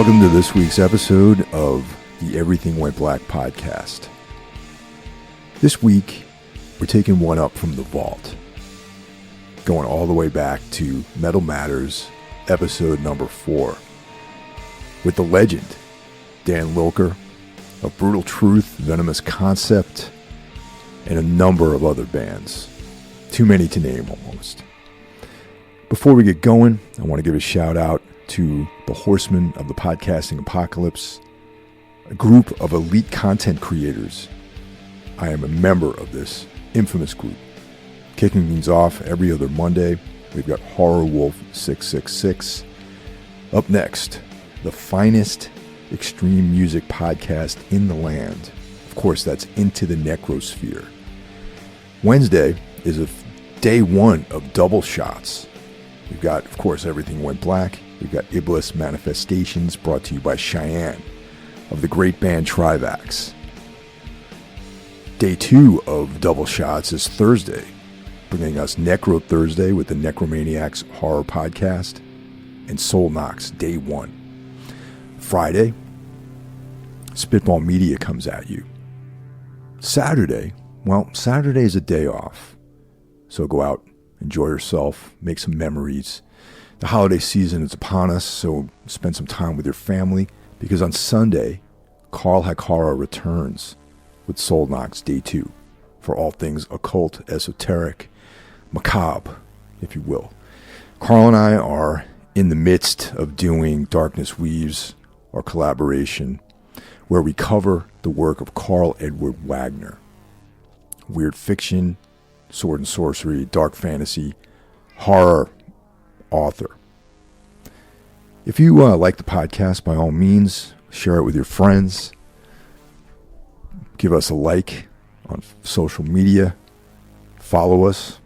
Welcome to this week's episode of the Everything Went Black podcast. This week, we're taking one up from the vault, going all the way back to Metal Matters, episode number 4, with the legend, Dan Lilker, of Brutal Truth, Venomous Concept, and a number of other bands. Too many to name almost. Before we get going, I want to give a shout out to the Horsemen of the Podcasting Apocalypse, a group of elite content creators. I am a member of this infamous group. Kicking things off every other Monday, we've got Horror Wolf 666. Up next, the finest extreme music podcast in the land. Of course, that's Into the Necrosphere. Wednesday is day one of double shots. We've got, of course, Everything Went Black. We've got Iblis Manifestations, brought to you by Cheyenne of the great band Trivax. Day 2 of double shots is Thursday, bringing us Necro Thursday with the Necromaniacs Horror Podcast and Soul Knox Day 1. Friday, Spitball Media comes at you. Saturday is a day off, so go out, enjoy yourself, make some memories. The holiday season is upon us, so spend some time with your family, because on Sunday, Carl Hakara returns with Soul Knox Day 2 for all things occult, esoteric, macabre, if you will. Carl and I are in the midst of doing Darkness Weaves, our collaboration, where we cover the work of Carl Edward Wagner. Weird fiction, sword and sorcery, dark fantasy, horror author. If you like the podcast, by all means, share it with your friends. Give us a like on social media. Follow us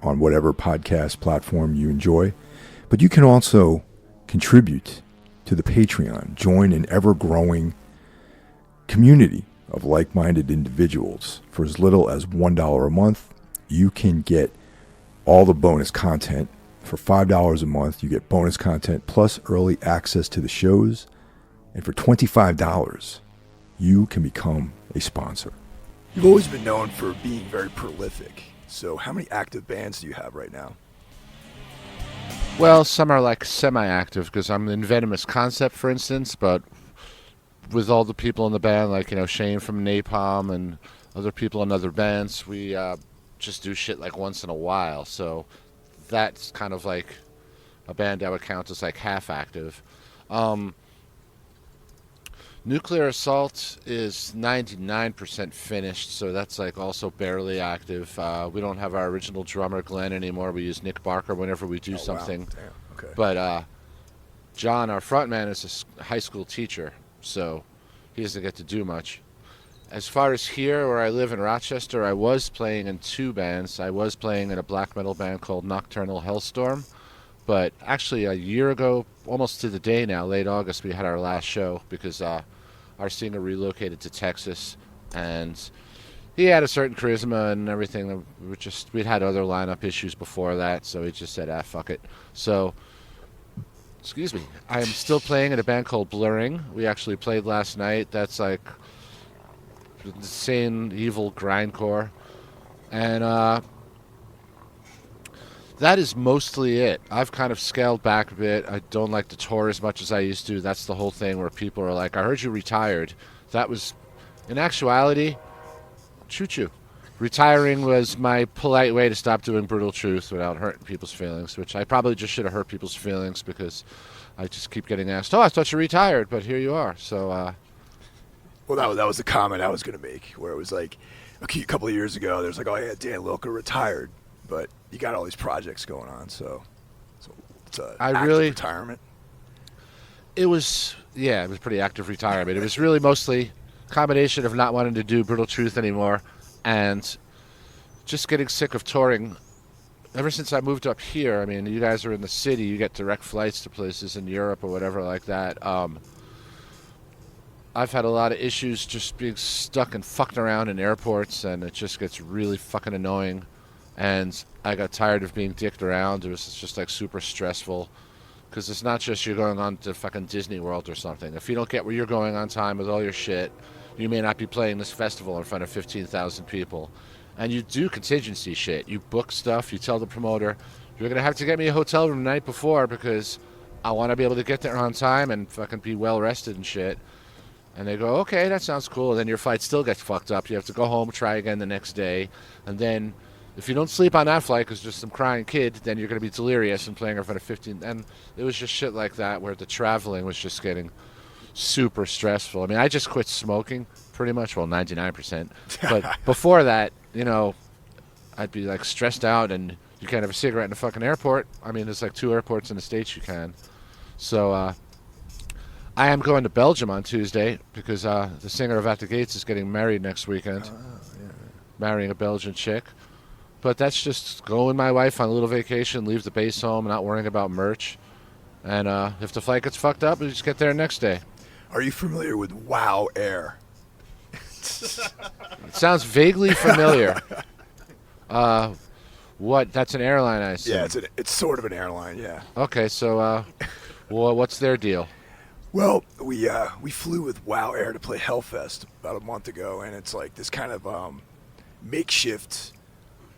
on whatever podcast platform you enjoy. But you can also contribute to the Patreon. Join an ever-growing community of like-minded individuals. For as little as $1 a month, you can get all the bonus content. For $5 a month, you get bonus content plus early access to the shows. And for $25, you can become a sponsor. You've always been known for being very prolific. So how many active bands do you have right now? Well, some are like semi-active because I'm in Venomous Concept, for instance, but with all the people in the band, like, Shane from Napalm and other people in other bands, we just do shit like once in a while. So that's kind of like a band I would count as like half active. Nuclear Assault is 99% finished, so that's like also barely active. We don't have our original drummer Glenn anymore. We use Nick Barker whenever we do something. Wow. Damn. Okay. But John, our frontman, is a high school teacher, so he doesn't get to do much. As far as here, where I live in Rochester, I was playing in 2 bands. I was playing in a black metal band called Nocturnal Hellstorm, but actually a year ago, almost to the day now, late August, we had our last show because our singer relocated to Texas, and he had a certain charisma and everything. We'd had other lineup issues before that, so he just said, fuck it. So, excuse me, I am still playing in a band called Blurring. We actually played last night. That's like insane, evil grindcore, and that is mostly it. I've kind of scaled back a bit. I don't like to tour as much as I used to. That's the whole thing where people are like, I heard you retired. That was, in actuality, choo-choo. Retiring was my polite way to stop doing Brutal Truth without hurting people's feelings, which I probably just should have hurt people's feelings because I just keep getting asked, I thought you retired, but here you are. So, Well, that was the comment I was going to make, where it was like, a couple of years ago, there's like, oh yeah, Dan Lilker retired, but you got all these projects going on, so it's a active retirement. It was pretty active retirement. It was really mostly a combination of not wanting to do Brutal Truth anymore and just getting sick of touring. Ever since I moved up here, I mean, you guys are in the city, you get direct flights to places in Europe or whatever like that. I've had a lot of issues just being stuck and fucking around in airports, and it just gets really fucking annoying. And I got tired of being dicked around. It was just like super stressful. Because it's not just you're going on to fucking Disney World or something. If you don't get where you're going on time with all your shit, you may not be playing this festival in front of 15,000 people. And you do contingency shit. You book stuff. You tell the promoter, you're going to have to get me a hotel room the night before because I want to be able to get there on time and fucking be well rested and shit. And they go, okay, that sounds cool. And then your flight still gets fucked up. You have to go home, try again the next day. And then if you don't sleep on that flight because just some crying kid, then you're going to be delirious and playing in front of 15. And it was just shit like that where the traveling was just getting super stressful. I mean, I just quit smoking pretty much, well, 99%. But before that, you know, I'd be like stressed out and you can't have a cigarette in a fucking airport. I mean, there's like 2 airports in the States you can. So I am going to Belgium on Tuesday because the singer of At the Gates is getting married next weekend. Marrying a Belgian chick. But that's just go with my wife on a little vacation, leave the base home, not worrying about merch. And if the flight gets fucked up, we just get there next day. Are you familiar with Wow Air? It sounds vaguely familiar. What? That's an airline, I assume. Yeah, it's sort of an airline, yeah. Okay, so well, what's their deal? Well, we flew with Wow Air to play Hellfest about a month ago, and it's like this kind of makeshift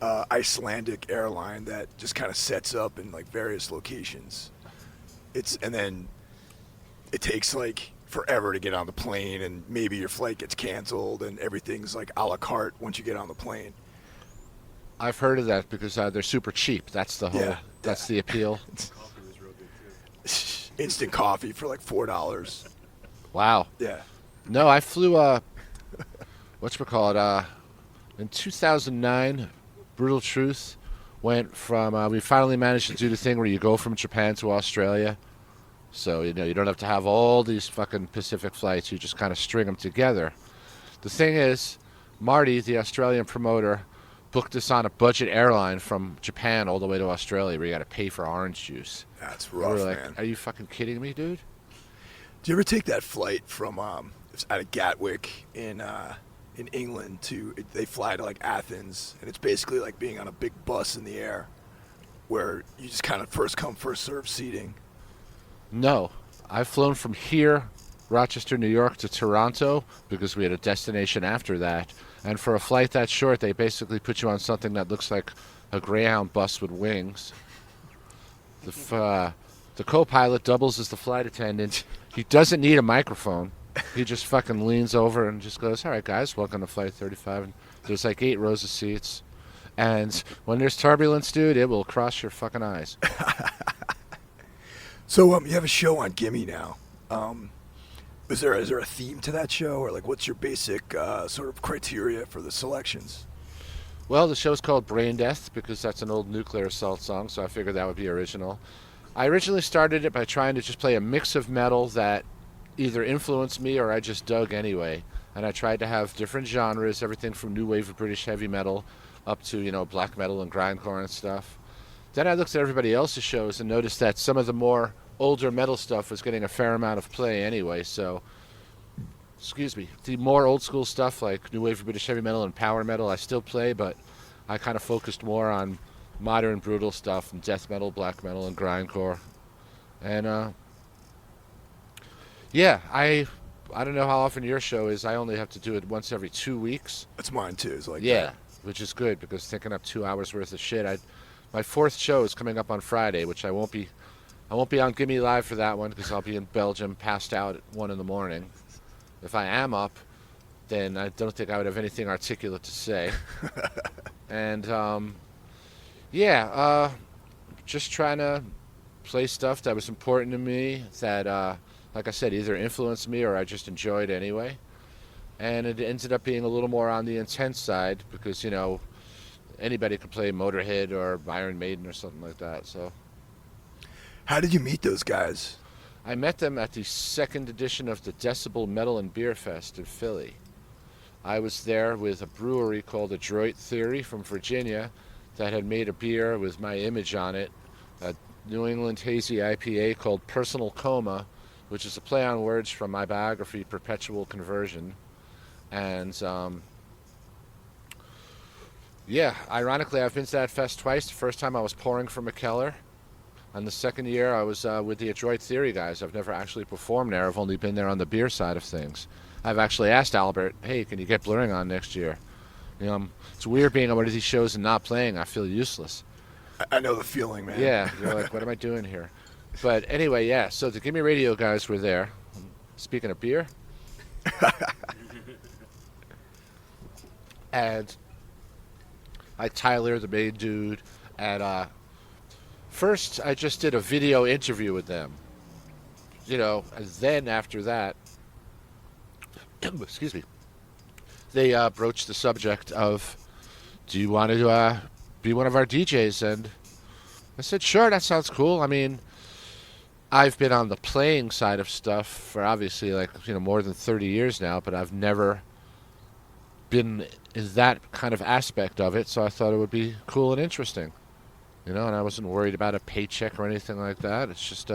Icelandic airline that just kind of sets up in like various locations. And then it takes like forever to get on the plane, and maybe your flight gets canceled, and everything's like a la carte once you get on the plane. I've heard of that because they're super cheap. That's the whole. That's the appeal. Coffee was real good too. Instant coffee for like $4. Wow. Yeah. No, I flew. Whatchamacallit? In 2009, Brutal Truth went from. We finally managed to do the thing where you go from Japan to Australia. So you know you don't have to have all these fucking Pacific flights. You just kind of string them together. The thing is, Marty, the Australian promoter, booked us on a budget airline from Japan all the way to Australia where you got to pay for orange juice. That's rough, we were like, man. are you fucking kidding me, dude? Do you ever take that flight from it's out of Gatwick in England they fly to like Athens, and it's basically like being on a big bus in the air where you just kind of first come, first serve seating? No. I've flown from here, Rochester, New York, to Toronto because we had a destination after that. And for a flight that short, they basically put you on something that looks like a Greyhound bus with wings. The co-pilot doubles as the flight attendant. He doesn't need a microphone. He just fucking leans over and just goes, all right, guys, welcome to Flight 35. And there's like 8 rows of seats. And when there's turbulence, dude, it will cross your fucking eyes. So you have a show on Gimme now. Is there a theme to that show, or like what's your basic sort of criteria for the selections? Well, the show's called Brain Death because that's an old Nuclear Assault song, so I figured that would be original. I originally started it by trying to just play a mix of metal that either influenced me or I just dug anyway. And I tried to have different genres, everything from new wave of British heavy metal up to, you know, black metal and grindcore and stuff. Then I looked at everybody else's shows and noticed that some of the more older metal stuff was getting a fair amount of play anyway, so the more old school stuff like new wave of British heavy metal and power metal I still play, but I kind of focused more on modern brutal stuff and death metal, black metal, and grindcore. And I don't know how often your show is. I only have to do it once every 2 weeks. That's mine too. It's like yeah, that. which is good because thinking up 2 hours worth of shit. My 4th show is coming up on Friday, which I won't be on Gimme Live for that one because I'll be in Belgium, passed out at 1 in.the.morning. If I am up, then I don't think I would have anything articulate to say. And just trying to play stuff that was important to me that, like I said, either influenced me or I just enjoyed anyway. And it ended up being a little more on the intense side because, you know, anybody could play Motorhead or Iron Maiden or something like that. So, how did you meet those guys? I met them at the 2nd edition of the Decibel Metal and Beer Fest in Philly. I was there with a brewery called Adroit Theory from Virginia that had made a beer with my image on it, a New England hazy IPA called Personal Coma, which is a play on words from my biography, Perpetual Conversion. And ironically, I've been to that fest twice. The first time I was pouring for McKellar, And the second year, I was with the Adroit Theory guys. I've never actually performed there. I've only been there on the beer side of things. I've actually asked Albert, hey, can you get Blurring on next year? You know, it's weird being on one of these shows and not playing. I feel useless. I know the feeling, man. Yeah, you're like, what am I doing here? But anyway, yeah, so the Gimme Radio guys were there. Speaking of beer. And Tyler, the main dude, and first I just did a video interview with them. You know, and then after that, excuse me, they broached the subject of, do you want to be one of our DJs? And I said, sure, that sounds cool. I mean, I've been on the playing side of stuff for obviously more than 30 years now, but I've never been in that kind of aspect of it, so I thought it would be cool and interesting. You know, and I wasn't worried about a paycheck or anything like that. It's just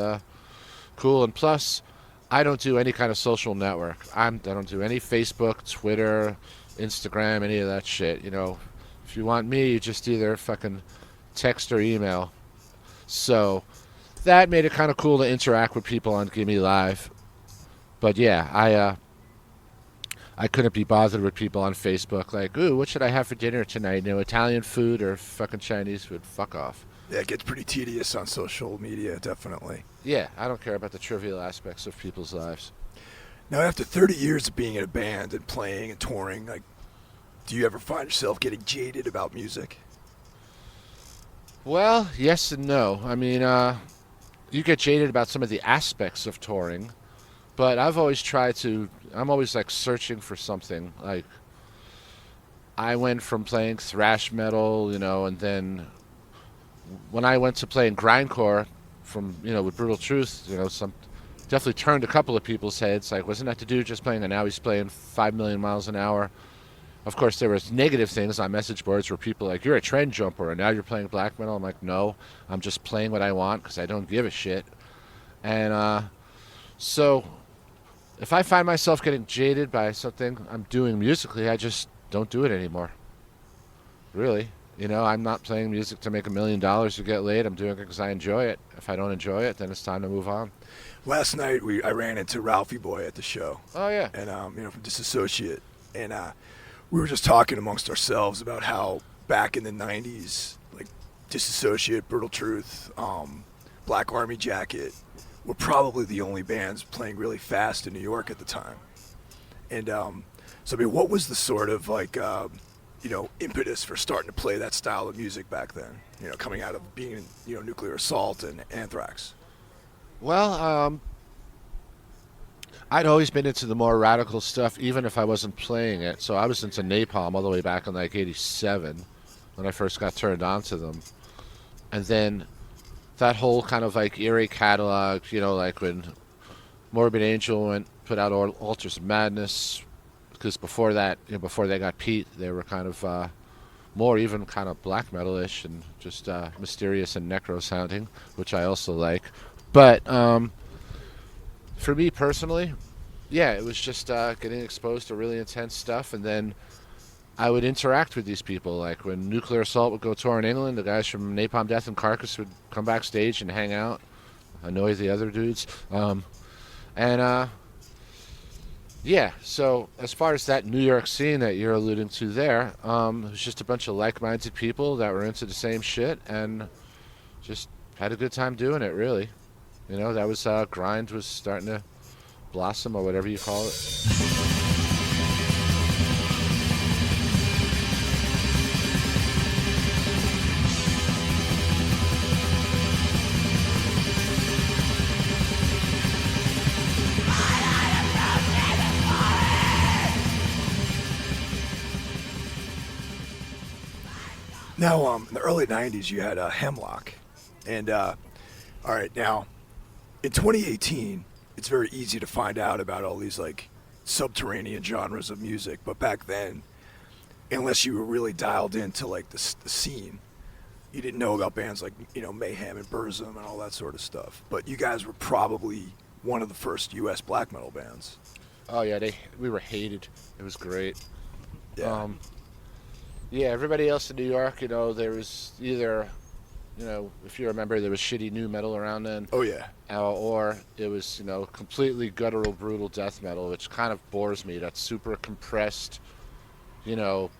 cool. And plus, I don't do any kind of social network. I don't do any Facebook, Twitter, Instagram, any of that shit. You know, if you want me, you just either fucking text or email. So that made it kind of cool to interact with people on Gimme Live. But yeah, I couldn't be bothered with people on Facebook like, ooh, what should I have for dinner tonight? You know, Italian food or fucking Chinese food? Fuck off. Yeah, it gets pretty tedious on social media, definitely. Yeah, I don't care about the trivial aspects of people's lives. Now, after 30 years of being in a band and playing and touring, like, do you ever find yourself getting jaded about music? Well, yes and no. I mean, you get jaded about some of the aspects of touring, but I'm always like searching for something. Like, I went from playing thrash metal, you know, and then when I went to playing grindcore with Brutal Truth, you know, definitely turned a couple of people's heads. Like, wasn't that the dude just playing, and now he's playing 5 million miles an hour? Of course, there was negative things on message boards where people like, you're a trend jumper, and now you're playing black metal. I'm like, no, I'm just playing what I want because I don't give a shit. And so if I find myself getting jaded by something I'm doing musically, I just don't do it anymore. Really. You know, I'm not playing music to make $1 million to get laid. I'm doing it because I enjoy it. If I don't enjoy it, then it's time to move on. Last night, I ran into Ralphie Boy at the show. Oh, yeah. And, from Disassociate. And we were just talking amongst ourselves about how back in the 90s, like Disassociate, Brutal Truth, Black Army Jacket were probably the only bands playing really fast in New York at the time. And so, I mean, what was the sort of like, impetus for starting to play that style of music back then, you know, coming out of being in, Nuclear Assault and Anthrax? Well, I'd always been into the more radical stuff, even if I wasn't playing it. So I was into Napalm all the way back in like '87 when I first got turned on to them. And then that whole kind of like eerie catalog, you know, like when Morbid Angel put out Altars of Madness, because before that, before they got Pete, they were kind of more even kind of black metal-ish and just mysterious and necro sounding, which I also like. But for me personally, yeah, it was just getting exposed to really intense stuff, and then I would interact with these people. Like when Nuclear Assault would go tour in England, the guys from Napalm Death and Carcass would come backstage and hang out, annoy the other dudes. Yeah, so as far as that New York scene that you're alluding to there, it was just a bunch of like-minded people that were into the same shit and just had a good time doing it, really. You know, that was, grind was starting to blossom or whatever you call it. Now, in the early 90s, you had Hemlock. And, all right, now, in 2018, it's very easy to find out about all these, like, subterranean genres of music. But back then, unless you were really dialed into, like, the scene, you didn't know about bands like, Mayhem and Burzum and all that sort of stuff. But you guys were probably one of the first U.S. black metal bands. Oh, yeah, we were hated. It was great. Yeah. Yeah, everybody else in New York, there was either if you remember, there was shitty new metal around then. Oh yeah. Or it was, completely guttural, brutal death metal, which kind of bores me. That's super compressed, you know,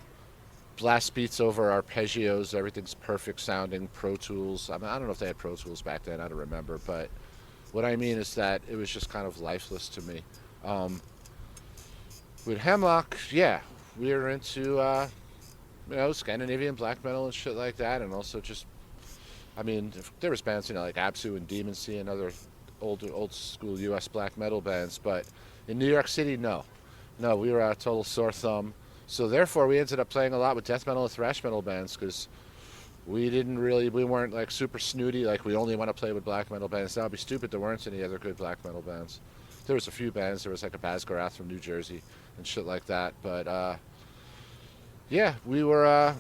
blast beats over arpeggios. Everything's perfect sounding. Pro Tools. I mean, I don't know if they had Pro Tools back then. I don't remember. But what I mean is that it was just kind of lifeless to me. With Hemlock, yeah, we were into, Scandinavian black metal and shit like that. And also just, I mean, there was bands, like Absu and Demon Sea and other old school U.S. black metal bands. But in New York City, no. No, we were a total sore thumb. So therefore, we ended up playing a lot with death metal and thrash metal bands because we weren't like super snooty, like we only want to play with black metal bands. That would be stupid. There weren't any other good black metal bands. There was a few bands. There was like a Basgarath from New Jersey and shit like that. But yeah, we were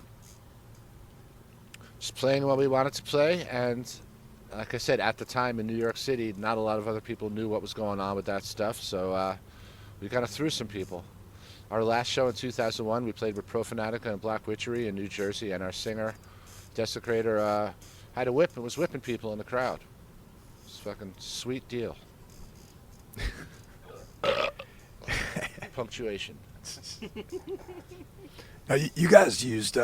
just playing what we wanted to play. And like I said, at the time in New York City, not a lot of other people knew what was going on with that stuff. So we kind of threw some people. Our last show in 2001, we played with Profanatica and Black Witchery in New Jersey, and our singer, Desecrator, had a whip and was whipping people in the crowd. It's a fucking sweet deal. Punctuation. Now, you guys used,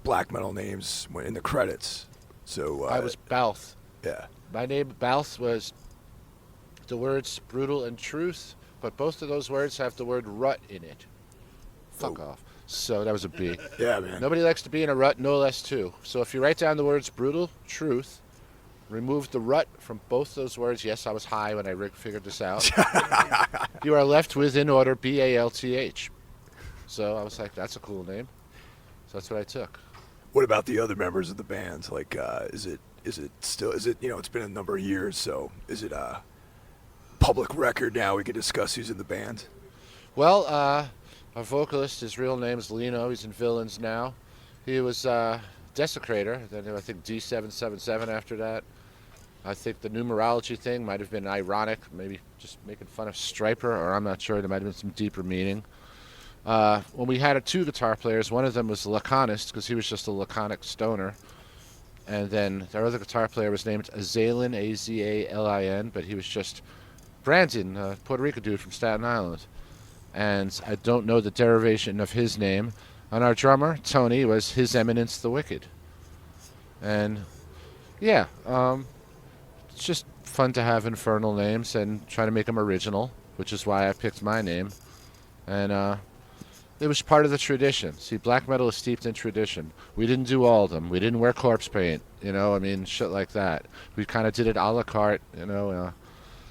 black metal names in the credits. So I was Balth. Yeah. My name, Balth, was the words brutal and truth, but both of those words have the word rut in it. Fuck off. So that was a B. Yeah, man. Nobody likes to be in a rut, no less too. So if you write down the words brutal, truth, remove the rut from both those words. Yes, I was high when I figured this out. You are left with, in order, B-A-L-T-H. So I was like, that's a cool name. So that's what I took. What about the other members of the band? Like, is it still, it's been a number of years, so is it a public record now? We can discuss who's in the band. Well, our vocalist, his real name's Lino. He's in Villains now. He was Desecrator. Then I think D777 after that. I think the numerology thing might have been ironic, maybe just making fun of Stryper, or I'm not sure. There might have been some deeper meaning. When we had two guitar players, one of them was Laconist, because he was just a laconic stoner. And then our other guitar player was named Azalin, A-Z-A-L-I-N, but he was just Brandon, a Puerto Rico dude from Staten Island. And I don't know the derivation of his name. And our drummer, Tony, was His Eminence the Wicked. And yeah, it's just fun to have infernal names and try to make them original, which is why I picked my name. And it was part of the tradition. See, black metal is steeped in tradition. We didn't do all of them. We didn't wear corpse paint, shit like that. We kind of did it a la carte,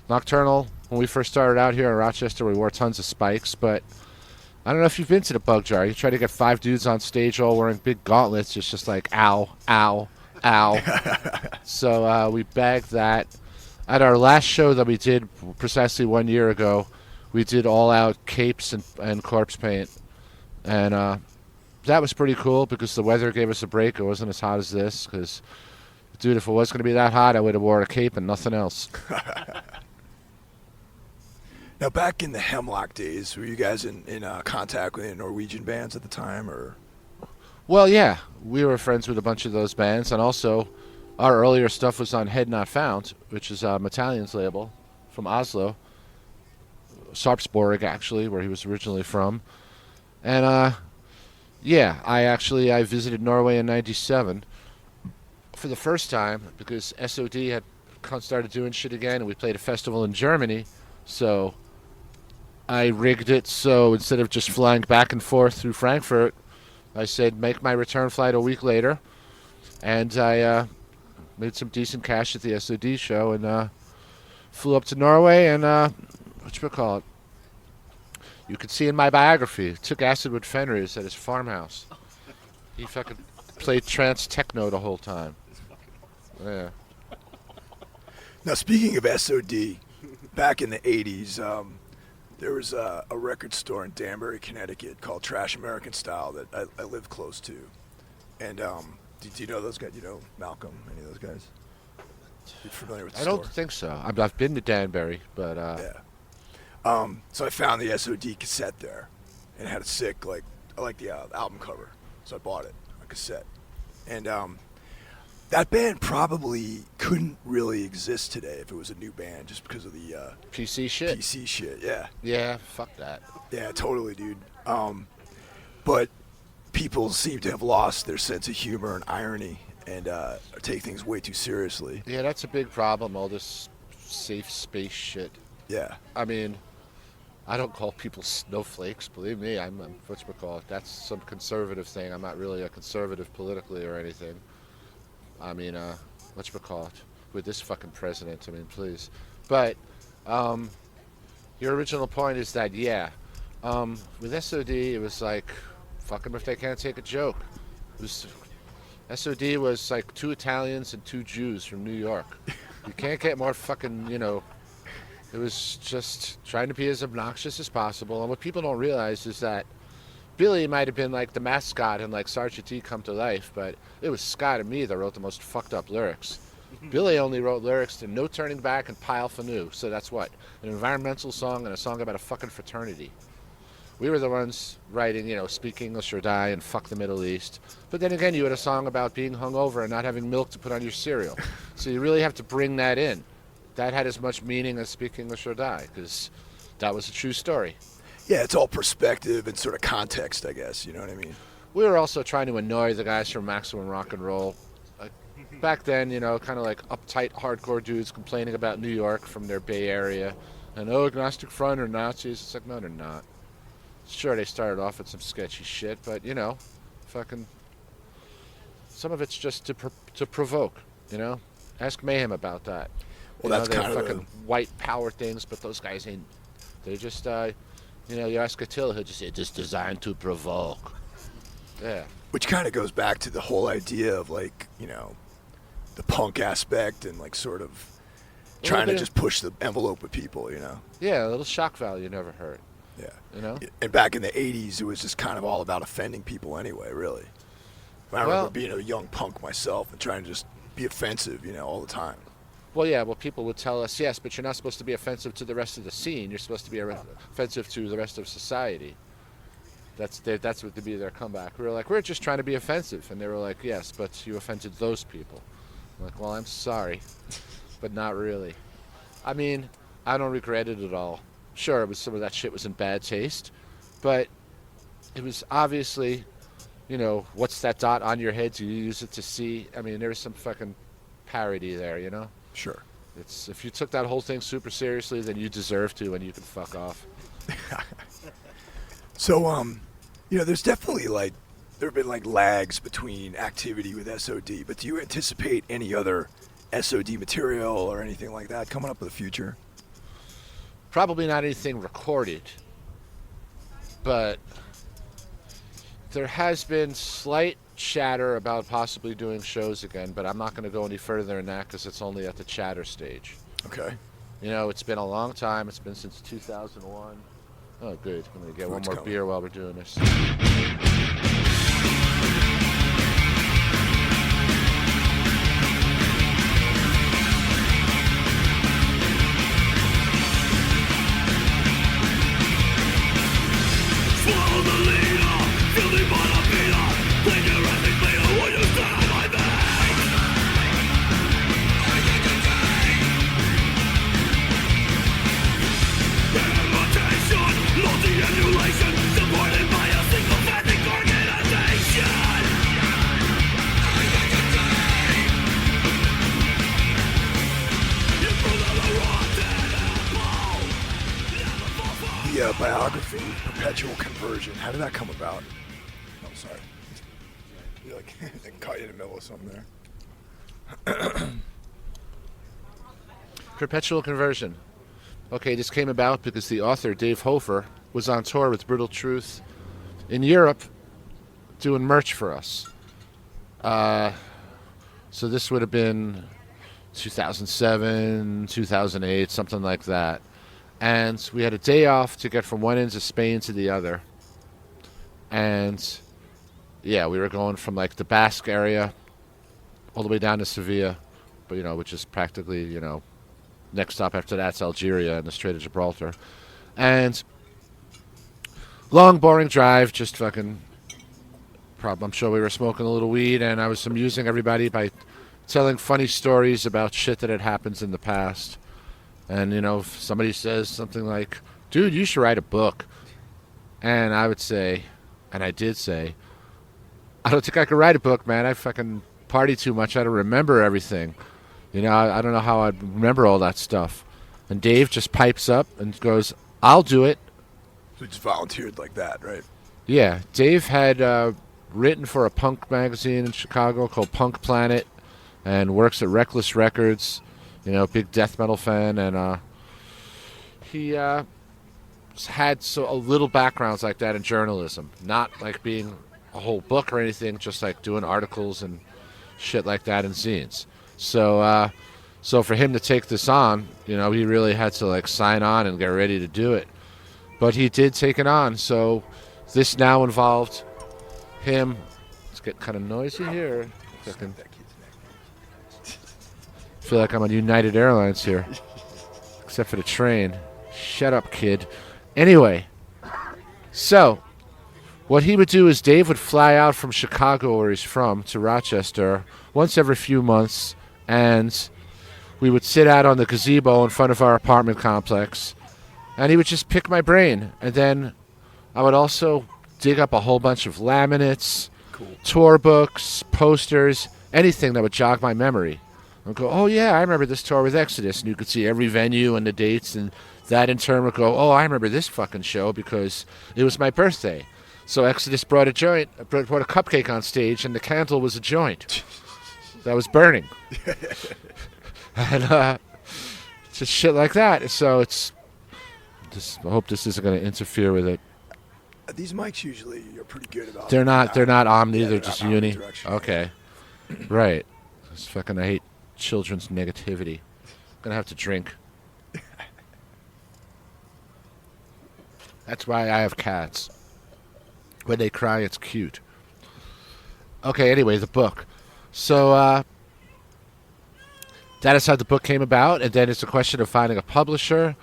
Nocturnal, when we first started out here in Rochester, we wore tons of spikes, but I don't know if you've been to the Bug Jar. You try to get 5 dudes on stage all wearing big gauntlets. It's just like, ow, ow, ow. So we bagged that. At our last show that we did precisely 1 year ago, we did all-out capes and corpse paint. And that was pretty cool because the weather gave us a break. It wasn't as hot as this because, dude, if it was going to be that hot, I would have wore a cape and nothing else. Now, back in the Hemlock days, were you guys in contact with any Norwegian bands at the time, or? Well, yeah, we were friends with a bunch of those bands, and also our earlier stuff was on Head Not Found, which is Metallion's label from Oslo, Sarpsborg, actually, where he was originally from. And yeah, I visited Norway in '97 for the first time because SOD had started doing shit again, and we played a festival in Germany, so I rigged it so instead of just flying back and forth through Frankfurt, I said make my return flight a week later, and I made some decent cash at the SOD show and flew up to Norway and whatchamacallit, you could see in my biography, took acid with Fenris at his farmhouse. He fucking played trance techno the whole time. Yeah. Now, speaking of SOD, back in the 80s, there was a record store in Danbury, Connecticut called Trash American Style that I lived close to. And do you know those guys? You know Malcolm, any of those guys? You familiar with the store? I don't think so. I've been to Danbury, but... Yeah. So I found the SOD cassette there, and it had a sick, I like the album cover, so I bought it, a cassette. And That band probably couldn't really exist today if it was a new band, just because of the PC shit. PC shit. Yeah. Yeah, fuck that. Yeah, totally, dude. But people seem to have lost their sense of humor and irony and take things way too seriously. Yeah, that's a big problem. All this safe space shit. Yeah. I mean, I don't call people snowflakes. Believe me, I'm whatchamacallit. That's some conservative thing. I'm not really a conservative politically or anything. I mean, whatchamacallit, with this fucking president, I mean, please. But your original point is that, with SOD, it was like, fuck them if they can't take a joke. SOD was like 2 Italians and 2 Jews from New York. You can't get more fucking, it was just trying to be as obnoxious as possible. And what people don't realize is that Billy might have been like the mascot and like Sergeant D come to life, but it was Scott and me that wrote the most fucked up lyrics. Billy only wrote lyrics to No Turning Back and Pile for New. So that's what? An environmental song and a song about a fucking fraternity. We were the ones writing, Speak English or Die and Fuck the Middle East. But then again, you had a song about being hungover and not having milk to put on your cereal. So you really have to bring that in. That had as much meaning as Speak English or Die, because that was a true story. Yeah, it's all perspective and sort of context, I guess. You know what I mean? We were also trying to annoy the guys from Maximum Rock and Roll. Like, back then, kind of like uptight, hardcore dudes complaining about New York from their Bay Area. And, Agnostic Front are Nazis. It's like, no, they're not. Sure, they started off with some sketchy shit, but, fucking... Some of it's just to provoke, Ask Mayhem about that. Well, that's kind of fucking white power things, but those guys ain't... They're just, you ask Attila, he'll just say, just designed to provoke. Yeah. Which kind of goes back to the whole idea of, like, the punk aspect and, like, sort of trying to just push the envelope with people, Yeah, a little shock value never hurt. Yeah. And back in the 80s, it was just kind of all about offending people anyway, really. I remember being a young punk myself and trying to just be offensive, all the time. Well, people would tell us, yes, but you're not supposed to be offensive to the rest of the scene. You're supposed to be offensive to the rest of society. That's what would be their comeback. We were like, we're just trying to be offensive. And they were like, yes, but you offended those people. I'm like, well, I'm sorry, but not really. I mean, I don't regret it at all. Sure, some of that shit was in bad taste, but it was obviously, what's that dot on your head? Do you use it to see? I mean, there was some fucking parody there, Sure. It's if you took that whole thing super seriously, then you deserve to, and you can fuck off. So, there's definitely there have been lags between activity with SOD, but do you anticipate any other SOD material or anything like that coming up in the future? Probably not anything recorded, but there has been slight chatter about possibly doing shows again, but I'm not going to go any further than that because it's only at the chatter stage. Okay. It's been a long time. It's been since 2001. Oh, good. I'm going to get one more beer while we're doing this. The biography, Perpetual Conversion. How did that come about? Oh, sorry. You I caught you in the middle of something there. Perpetual Conversion. Okay, this came about because the author, Dave Hofer, was on tour with Brutal Truth in Europe doing merch for us. So this would have been 2007, 2008, something like that. And we had a day off to get from one end of Spain to the other. And, yeah, we were going from, the Basque area all the way down to Sevilla, but, which is practically, next stop after that's Algeria and the Strait of Gibraltar. And long, boring drive, just fucking... I'm sure we were smoking a little weed, and I was amusing everybody by telling funny stories about shit that had happened in the past. And, if somebody says something like, dude, you should write a book. And I would say, and I did say, I don't think I could write a book, man. I fucking party too much. I don't remember everything. I don't know how I'd remember all that stuff. And Dave just pipes up and goes, I'll do it. So he just volunteered like that, right? Yeah. Dave had written for a punk magazine in Chicago called Punk Planet and works at Reckless Records. Big death metal fan. And he had a little backgrounds like that in journalism. Not like being a whole book or anything, just like doing articles and shit like that in zines. So for him to take this on, he really had to like sign on and get ready to do it. But he did take it on. So this now involved him. It's getting kind of noisy here. I feel like I'm on United Airlines here, except for the train. Shut up, kid. Anyway, so what he would do is Dave would fly out from Chicago, where he's from, to Rochester once every few months, and we would sit out on the gazebo in front of our apartment complex, and he would just pick my brain. And then I would also dig up a whole bunch of laminates, tour books, posters, anything that would jog my memory. I'd go, oh yeah, I remember this tour with Exodus, and you could see every venue and the dates, and that in turn would go, oh, I remember this fucking show because it was my birthday. So Exodus brought a cupcake on stage, and the candle was a joint that was burning. And just shit like that. So I hope this isn't going to interfere with it. These mics usually are pretty good about. They're not omni. They're just uni. Direction. Okay, right. I hate children's negativity. I'm gonna have to drink. That's why I have cats. When they cry, it's cute. Okay. Anyway, the book. So that is how the book came about, and then it's a question of finding a publisher.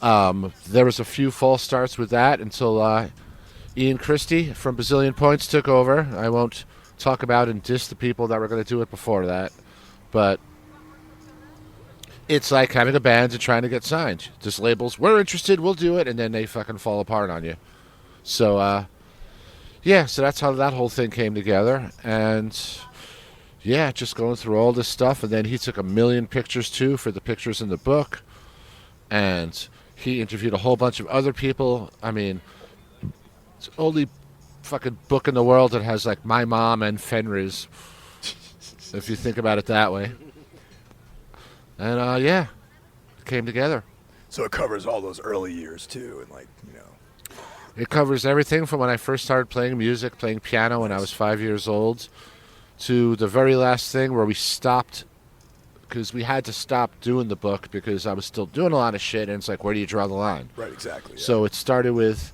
There was a few false starts with that until Ian Christie from Bazillion Points took over. I won't talk about and diss the people that were going to do it before that, but it's like having a band and trying to get signed. Just labels, we're interested, we'll do it, and then they fucking fall apart on you. So, so that's how that whole thing came together, and just going through all this stuff, and then he took 1 million pictures too for the pictures in the book, and he interviewed a whole bunch of other people. I mean, it's the only fucking book in the world that has like my mom and Fenris, if you think about it that way. And it came together. So it covers all those early years too, and it covers everything from when I first started playing music, playing piano when I was 5 years old, to the very last thing where we stopped, because we had to stop doing the book because I was still doing a lot of shit, and it's like, where do you draw the line? Right, exactly. Yeah. So it started with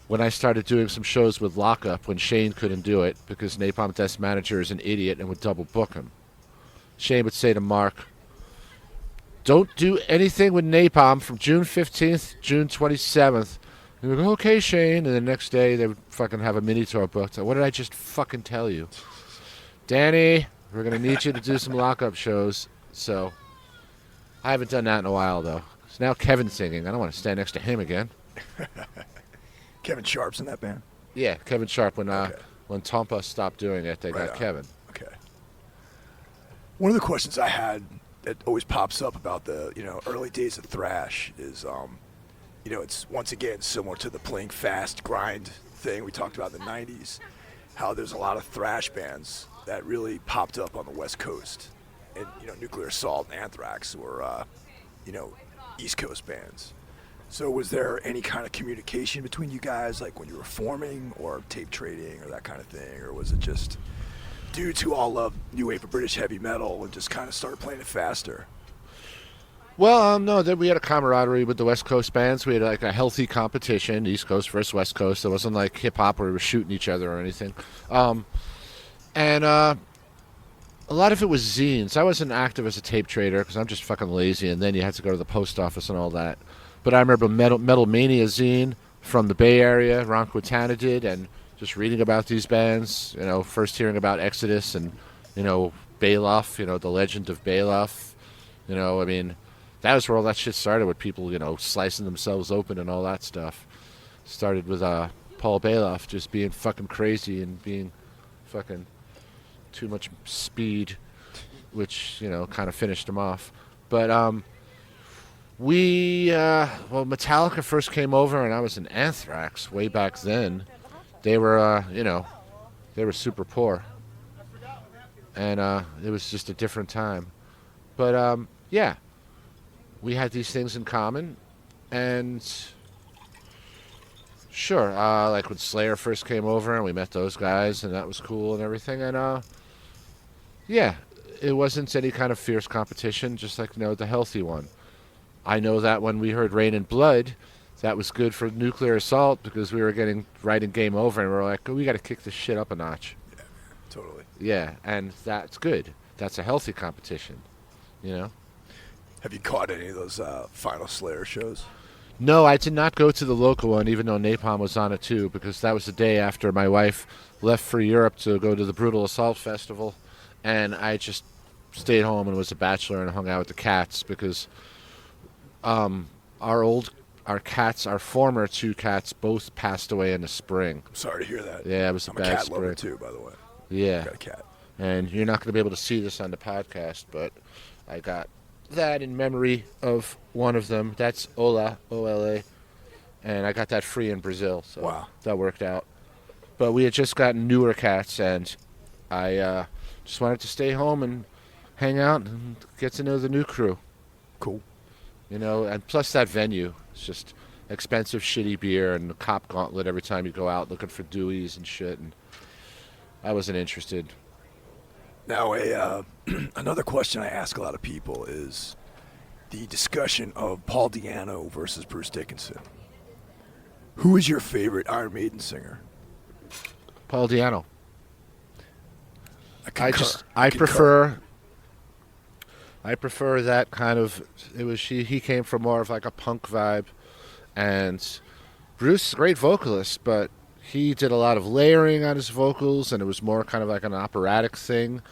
when I started doing some shows with Lockup when Shane couldn't do it because Napalm Death's manager is an idiot and would double book him. Shane would say to Mark, don't do anything with Napalm from June 15th, June 27th. And we go, okay, Shane. And the next day they would fucking have a mini tour booked. What did I just fucking tell you? Danny, we're going to need you to do some Lockup shows. So I haven't done that in a while, though. So now Kevin's singing. I don't want to stand next to him again. Kevin Sharp's in that band? Yeah, Kevin Sharp. When Tompa stopped doing it, they got Kevin. Okay. One of the questions I had that always pops up about the early days of thrash is it's once again similar to the playing fast grind thing we talked about in the 90s, how there's a lot of thrash bands that really popped up on the West Coast, and Nuclear Assault and Anthrax were East Coast bands. So was there any kind of communication between you guys, like when you were forming or tape trading or that kind of thing, or was it just dudes who all loved new wave of British heavy metal and just kind of started playing it faster? Well, no, we had a camaraderie with the West Coast bands. We had like a healthy competition, East Coast versus West Coast. It wasn't like hip-hop where we were shooting each other or anything. And a lot of it was zines. I wasn't active as a tape trader because I'm just fucking lazy, and then you had to go to the post office and all that. But I remember Metal Mania zine from the Bay Area, Ron Quintana did, and just reading about these bands, first hearing about Exodus and, Bailoff, the legend of Bailoff. I mean, that was where all that shit started with people, slicing themselves open and all that stuff. Started with Paul Bailoff just being fucking crazy and being fucking too much speed, which, kind of finished him off. But Metallica first came over, and I was in Anthrax way back then. They were, they were super poor. And it was just a different time. But, yeah, we had these things in common. And sure, like when Slayer first came over and we met those guys, and that was cool and everything. And, yeah, it wasn't any kind of fierce competition, just like, the healthy one. I know that when we heard Rain and Blood, that was good for Nuclear Assault because we were getting right in Game Over, and we were like, we got to kick this shit up a notch. Yeah, totally. Yeah, and that's good. That's a healthy competition, Have you caught any of those Final Slayer shows? No, I did not go to the local one, even though Napalm was on it too, because that was the day after my wife left for Europe to go to the Brutal Assault Festival, and I just stayed home and was a bachelor and hung out with the cats because our cats, our former two cats, both passed away in the spring. I'm sorry to hear that. Yeah, it was a bad cat spring. lover too, by the way. Yeah. I got a cat. And you're not going to be able to see this on the podcast, but I got that in memory of one of them. That's Ola, O-L-A. And I got that free in Brazil, so wow. That worked out. But we had just gotten newer cats, and I just wanted to stay home and hang out and get to know the new crew. Cool. And plus that venue. It's just expensive, shitty beer and the cop gauntlet every time you go out looking for Deweys and shit, and I wasn't interested. Now, another question I ask a lot of people is the discussion of Paul Di'Anno versus Bruce Dickinson. Who is your favorite Iron Maiden singer? Paul Di'Anno. I prefer that kind of. He came from more of like a punk vibe, and Bruce is a great vocalist, but he did a lot of layering on his vocals, and it was more kind of like an operatic thing,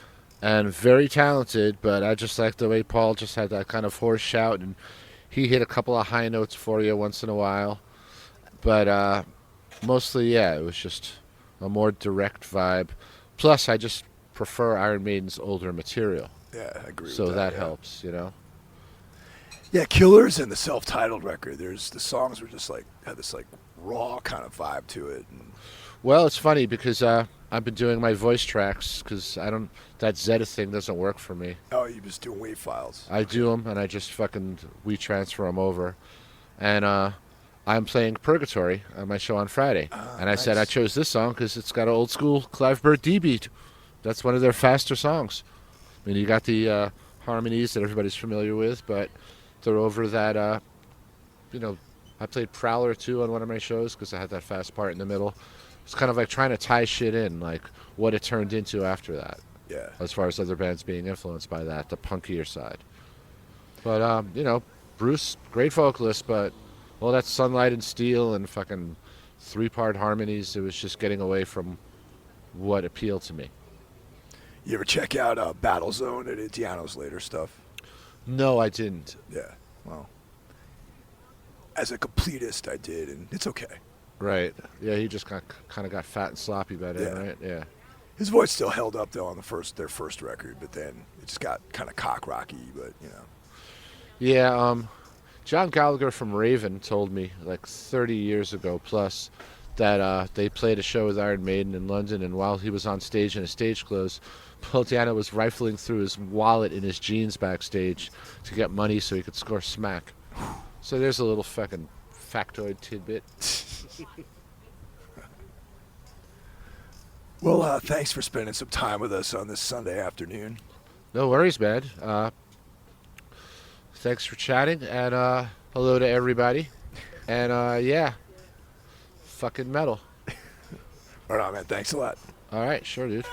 and very talented. But I just like the way Paul just had that kind of hoarse shout, and he hit a couple of high notes for you once in a while. But mostly, yeah, it was just a more direct vibe. Plus, I just prefer Iron Maiden's older material. Yeah, I agree. So with that yeah. helps, Yeah, Killers and the self-titled record. The songs were just like had this like raw kind of vibe to it. And well, it's funny because I've been doing my voice tracks because that Zeta thing doesn't work for me. Oh, you just doing WAV files? I do them and I just we transfer them over, and I'm playing Purgatory on my show on Friday, and I said I chose this song because it's got an old school Clive Burr D beat. That's one of their faster songs. I mean, you got the harmonies that everybody's familiar with, but they're over that, I played Prowler, too, on one of my shows because I had that fast part in the middle. It's kind of like trying to tie shit in, like what it turned into after that. Yeah. As far as other bands being influenced by that, the punkier side. But, Bruce, great vocalist, but all that Sunlight and Steel and fucking 3-part harmonies, it was just getting away from what appealed to me. You ever check out Battlezone and Di'Anno's later stuff? No, I didn't. Yeah, well, as a completist, I did, and it's okay. Right. Yeah, he just kind of got fat and sloppy by then, Yeah. right? Yeah. His voice still held up though on their first record, but then it just got kind of cock rocky. But Yeah. John Gallagher from Raven told me like 30 years ago plus that they played a show with Iron Maiden in London, and while he was on stage in his stage clothes, Paul Di'Anno was rifling through his wallet in his jeans backstage to get money so he could score smack. So there's a little fucking factoid tidbit. Well, thanks for spending some time with us on this Sunday afternoon. No worries, man. Thanks for chatting, and hello to everybody. And yeah, fucking metal. All right, man. Thanks a lot. All right, sure, dude.